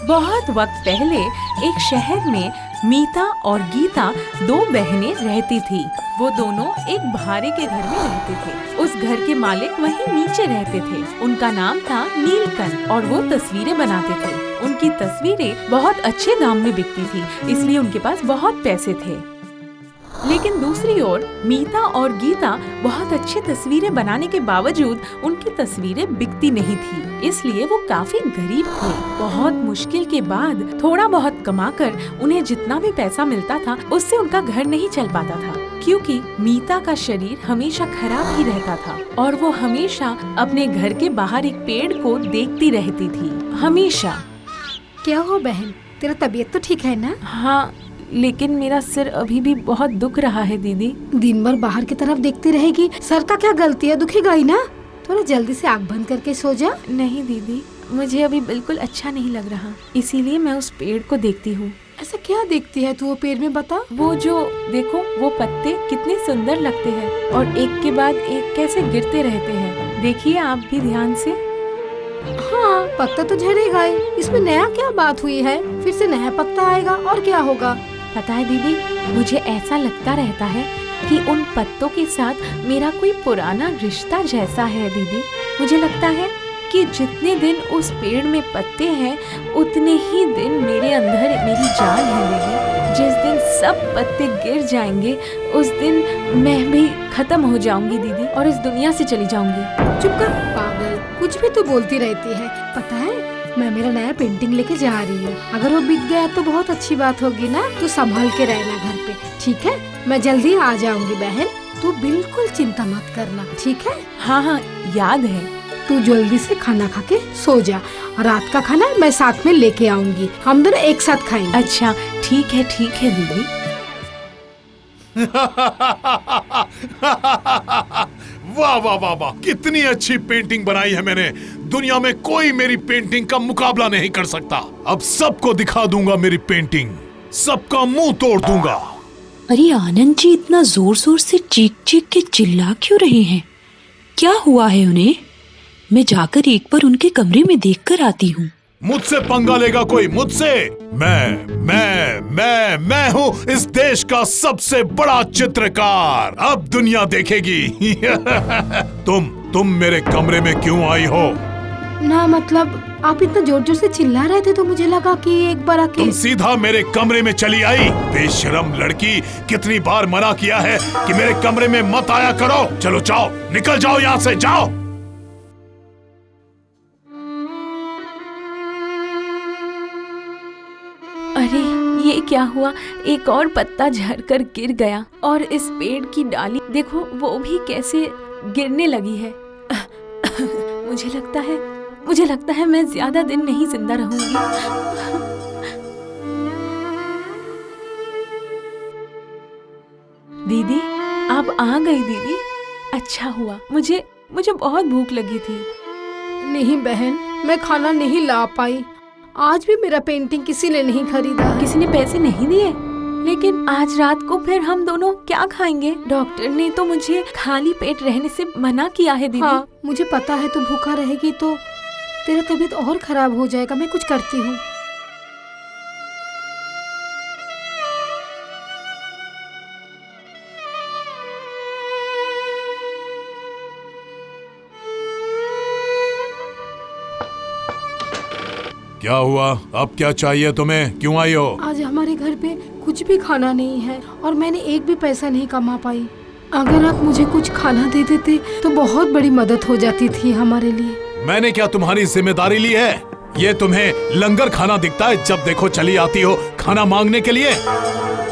बहुत वक्त पहले एक शहर में मीता और गीता दो बहनें रहती थी। वो दोनों एक भारे के घर में रहते थे। उस घर के मालिक वहीं नीचे रहते थे। उनका नाम था नीलकंठ और वो तस्वीरें बनाते थे। उनकी तस्वीरें बहुत अच्छे दाम में बिकती थी, इसलिए उनके पास बहुत पैसे थे। लेकिन दूसरी ओर मीता और गीता बहुत अच्छी तस्वीरें बनाने के बावजूद उनकी तस्वीरें बिकती नहीं थी, इसलिए वो काफी गरीब थे। बहुत मुश्किल के बाद थोड़ा बहुत कमाकर उन्हें जितना भी पैसा मिलता था उससे उनका घर नहीं चल पाता था, क्योंकि मीता का शरीर हमेशा खराब ही रहता था और वो हमेशा अपने घर के बाहर एक पेड़ को देखती रहती थी, हमेशा। क्या हुआ बहन, तेरा तबीयत तो ठीक है ना? हाँ, लेकिन मेरा सिर अभी भी बहुत दुख रहा है दीदी। दिन भर बाहर की तरफ देखती रहेगी, सर का क्या गलती है, दुखेगा ही ना। थोड़ा जल्दी से आँख बंद करके सो जा। नहीं दीदी, मुझे अभी बिल्कुल अच्छा नहीं लग रहा, इसीलिए मैं उस पेड़ को देखती हूँ। ऐसा क्या देखती है तू वो पेड़ में, बता। वो जो देखो, वो पत्ते कितने सुंदर लगते हैं और एक के बाद एक कैसे गिरते रहते हैं। देखिए आप भी ध्यान से। हाँ, पत्ता तो झड़ेगा ही, इसमें नया क्या बात हुई है? फिर से नया पत्ता आएगा और क्या होगा? पता है दीदी, मुझे ऐसा लगता रहता है कि उन पत्तों के साथ मेरा कोई पुराना रिश्ता जैसा है दीदी। मुझे लगता है कि जितने दिन उस पेड़ में पत्ते हैं उतने ही दिन मेरे अंदर मेरी जान है दीदी। जिस दिन सब पत्ते गिर जाएंगे उस दिन मैं भी खत्म हो जाऊंगी दीदी और इस दुनिया से चली जाऊंगी। चुप कर पागल, कुछ भी तो बोलती रहती है। पता है, मैं मेरा नया पेंटिंग लेके जा रही हूँ। अगर वो बिक गया तो बहुत अच्छी बात होगी ना। तू संभाल के रहना घर पे, ठीक है? मैं जल्दी आ जाऊंगी बहन, तू बिल्कुल चिंता मत करना, ठीक है? हाँ हाँ, याद है। तू जल्दी से खाना खा के सो जा। रात का खाना मैं साथ में लेके आऊंगी, हम दोनों एक साथ खाएंगे। अच्छा ठीक है दीदी। वाह वाह वाह वाह, कितनी अच्छी पेंटिंग बनाई है मैंने। दुनिया में कोई मेरी पेंटिंग का मुकाबला नहीं कर सकता। अब सबको दिखा दूंगा मेरी पेंटिंग, सबका मुंह तोड़ दूंगा। अरे आनंद जी इतना जोर जोर से चीख चीख के चिल्ला क्यों रहे हैं? क्या हुआ है उन्हें? मैं जाकर एक बार उनके कमरे में देख कर आती हूँ। मुझसे पंगा लेगा कोई? मुझसे? मैं हूँ इस देश का सबसे बड़ा चित्रकार। अब दुनिया देखेगी। तुम मेरे कमरे में क्यों आई हो? ना मतलब आप इतना जोर जोर से चिल्ला रहे थे तो मुझे लगा कि एक बार आके। तुम सीधा मेरे कमरे में चली आई। बेशरम लड़की, कितनी बार मना किया है कि मेरे कमरे में मत आया करो। चलो जाओ, निकल जाओ यहाँ से, जाओ। अरे ये क्या हुआ? एक और पत्ता झड़कर गिर गया और इस पेड़ की डाली देखो, वो भी कैसे गिरने लगी है। मुझे लगता है मैं ज्यादा दिन नहीं जिंदा रहूंगी। दीदी, आप आ गई दीदी, अच्छा हुआ। मुझे बहुत भूख लगी थी। नहीं बहन, मैं खाना नहीं ला पाई। आज भी मेरा पेंटिंग किसी ने नहीं खरीदा। किसी ने पैसे नहीं दिए? लेकिन आज रात को फिर हम दोनों क्या खाएंगे? डॉक्टर ने तो मुझे खाली पेट रहने से मना किया है दीदी। हाँ, मुझे पता है तू भूखा रहेगी तो तेरा तबीयत और खराब हो जाएगा। मैं कुछ करती हूँ। क्या हुआ? अब क्या चाहिए तुम्हें? क्यों आई हो? आज हमारे घर पे कुछ भी खाना नहीं है और मैंने एक भी पैसा नहीं कमा पाई। अगर आप मुझे कुछ खाना दे देते तो बहुत बड़ी मदद हो जाती थी हमारे लिए। मैंने क्या तुम्हारी जिम्मेदारी ली है? ये तुम्हें लंगर खाना दिखता है? जब देखो चली आती हो खाना मांगने के लिए।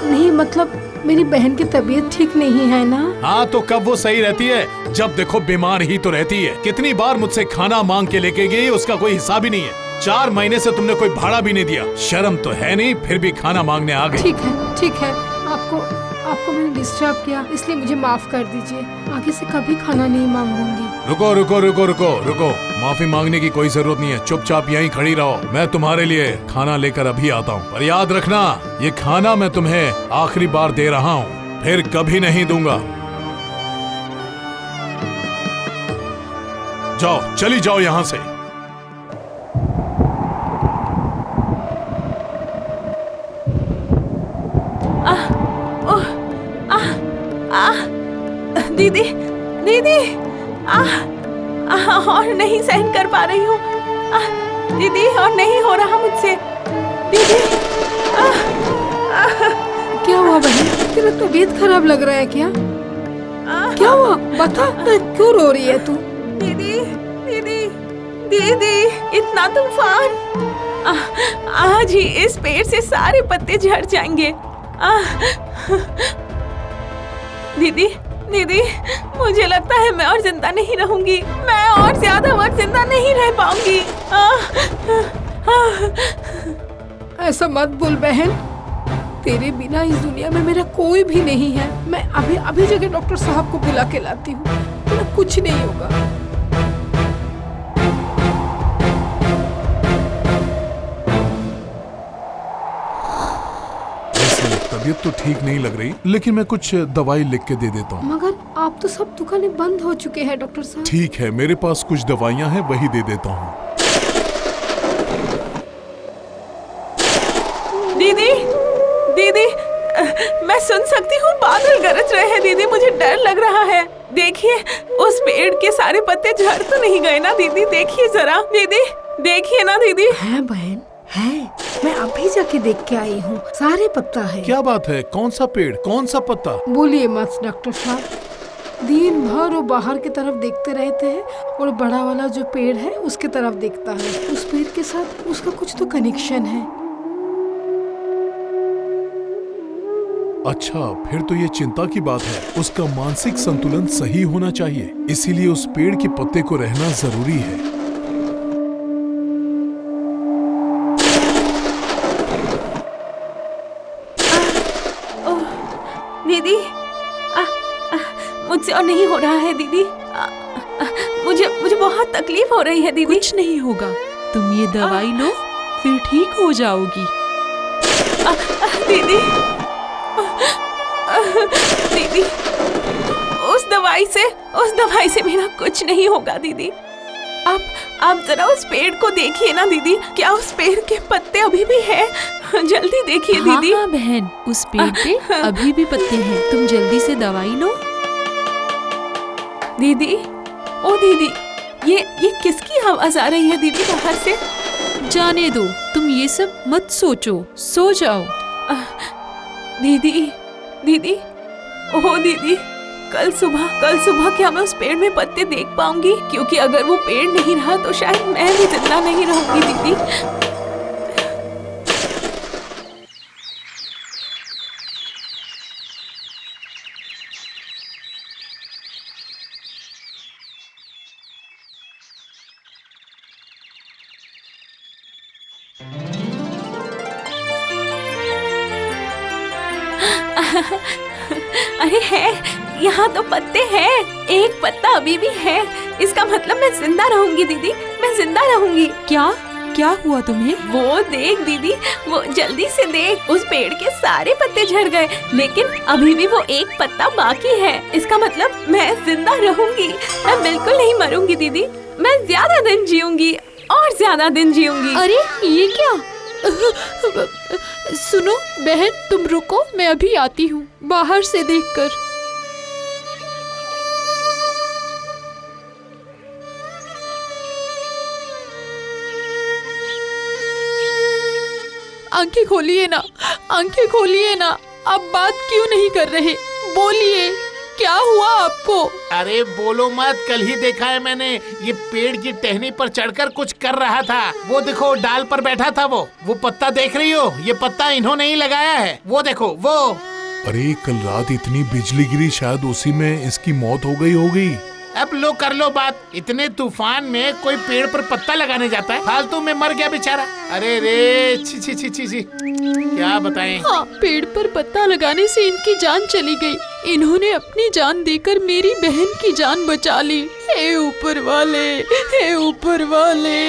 नहीं मतलब मेरी बहन की तबीयत ठीक नहीं है ना। हाँ तो कब वो सही रहती है? जब देखो बीमार ही तो रहती है। कितनी बार मुझसे खाना मांग के लेके गई, उसका कोई हिसाब ही नहीं है। 4 महीने से तुमने कोई भाड़ा भी नहीं दिया। शर्म तो है नहीं, फिर भी खाना मांगने आ गई। ठीक है, आपको मैंने डिस्टर्ब किया, इसलिए मुझे माफ कर दीजिए। आगे से कभी खाना नहीं मांगूंगी। रुको, माफी मांगने की कोई जरूरत नहीं है। चुपचाप यहीं खड़ी रहो, मैं तुम्हारे लिए खाना लेकर अभी आता हूँ। पर याद रखना, ये खाना मैं तुम्हें आखिरी बार दे रहा हूँ, फिर कभी नहीं दूंगा। जाओ, चली जाओ यहाँ से। दीदी दीदी और नहीं सहन कर पा रही हूँ दीदी, और नहीं हो रहा मुझसे दीदी। क्या हुआ बहन, तेरा तबीयत खराब लग रहा है क्या? क्या हुआ बता, क्यों रो रही है तू? दीदी दीदी दीदी, इतना तूफान, आज ही इस पेड़ से सारे पत्ते झड़ जाएंगे। दीदी दीदी, मुझे लगता है मैं और जिंदा नहीं रहूंगी, मैं और ज्यादा वक्त जिंदा नहीं रह पाऊंगी। ऐसा मत बोल बहन, तेरे बिना इस दुनिया में मेरा कोई भी नहीं है। मैं अभी जगह डॉक्टर साहब को बुला के लाती हूँ, तेरा कुछ नहीं होगा। तबीयत तो ठीक नहीं लग रही, लेकिन मैं कुछ दवाई लिख के दे देता हूँ। मगर आप तो सब दुकानें बंद हो चुके हैं डॉक्टर साहब। ठीक है, मेरे पास कुछ दवाइयाँ हैं, वही दे देता हूँ। दीदी दीदी, मैं सुन सकती हूँ बादल गरज रहे हैं दीदी, मुझे डर लग रहा है। देखिए उस पेड़ के सारे पत्ते झड़ तो नहीं गए ना दीदी? देखिए जरा दीदी, देखिए ना दीदी। है बहन है, मैं अभी जाके देख के आई हूँ, सारे पत्ता है। क्या बात है, कौन सा पेड़, कौन सा पत्ता? बोलिए मत डॉक्टर साहब, दिन भर वो बाहर की तरफ देखते रहते हैं और बड़ा वाला जो पेड़ है उसके तरफ देखता है। उस पेड़ के साथ उसका कुछ तो कनेक्शन है। अच्छा, फिर तो ये चिंता की बात है। उसका मानसिक संतुलन सही होना चाहिए, इसीलिए उस पेड़ के पत्ते को रहना जरूरी है। दीदी मुझसे और नहीं हो रहा है दीदी, मुझे बहुत तकलीफ हो रही है दीदी। कुछ नहीं होगा, तुम ये दवाई लो, फिर ठीक हो जाओगी। दीदी दीदी, उस दवाई से मेरा कुछ नहीं होगा दीदी। आप जरा उस पेड़ को देखिए ना दीदी, क्या उस पेड़ के पत्ते अभी भी हैं? जल्दी देखिए दीदी। हाँ बहन, उस पेड़ पे अभी भी पत्ते हैं, तुम जल्दी से दवाई लो। दीदी, ओ दीदी, ये किसकी आवाज आ रही है दीदी बाहर से? जाने दो, तुम ये सब मत सोचो, सो जाओ। दीदी दीदी, ओ दीदी, कल सुबह क्या मैं उस पेड़ में पत्ते देख पाऊंगी? क्योंकि अगर वो पेड़ नहीं रहा तो शायद मैं भी जिंदा नहीं रहूंगी दीदी। अरे है, यहाँ तो पत्ते हैं, एक पत्ता अभी भी है। इसका मतलब मैं जिंदा रहूंगी दीदी, मैं जिंदा रहूंगी। क्या हुआ तुम्हें? वो देख दीदी, वो जल्दी से देख, उस पेड़ के सारे पत्ते झड़ गए, लेकिन अभी भी वो एक पत्ता बाकी है। इसका मतलब मैं जिंदा रहूंगी, मैं बिल्कुल नहीं मरूंगी दीदी, मैं ज्यादा दिन जीऊंगी और ज्यादा दिन जीऊंगी। अरे ये क्या? सुनो बहन, तुम रुको, मैं अभी आती हूँ बाहर से देखकर। आंखें खोलिए ना, आंखें खोलिए ना, आप बात क्यों नहीं कर रहे? बोलिए, क्या हुआ आपको? अरे बोलो मत, कल ही देखा है मैंने, ये पेड़ की टहनी पर चढ़कर कुछ कर रहा था। वो देखो डाल पर बैठा था वो पत्ता देख रही हो? ये पत्ता इन्होंने ही लगाया है, वो देखो वो। अरे कल रात इतनी बिजली गिरी, शायद उसी में इसकी मौत हो गई होगी। अब लो कर लो बात, इतने तूफान में कोई पेड़ पर पत्ता लगाने जाता है? फालतू में मर गया बेचारा। अरे रे छी छी छी छी छी, क्या बताएं। हाँ, पेड़ पर पत्ता लगाने से इनकी जान चली गई। इन्होंने अपनी जान देकर मेरी बहन की जान बचा ली। हे ऊपर वाले, हे ऊपर वाले।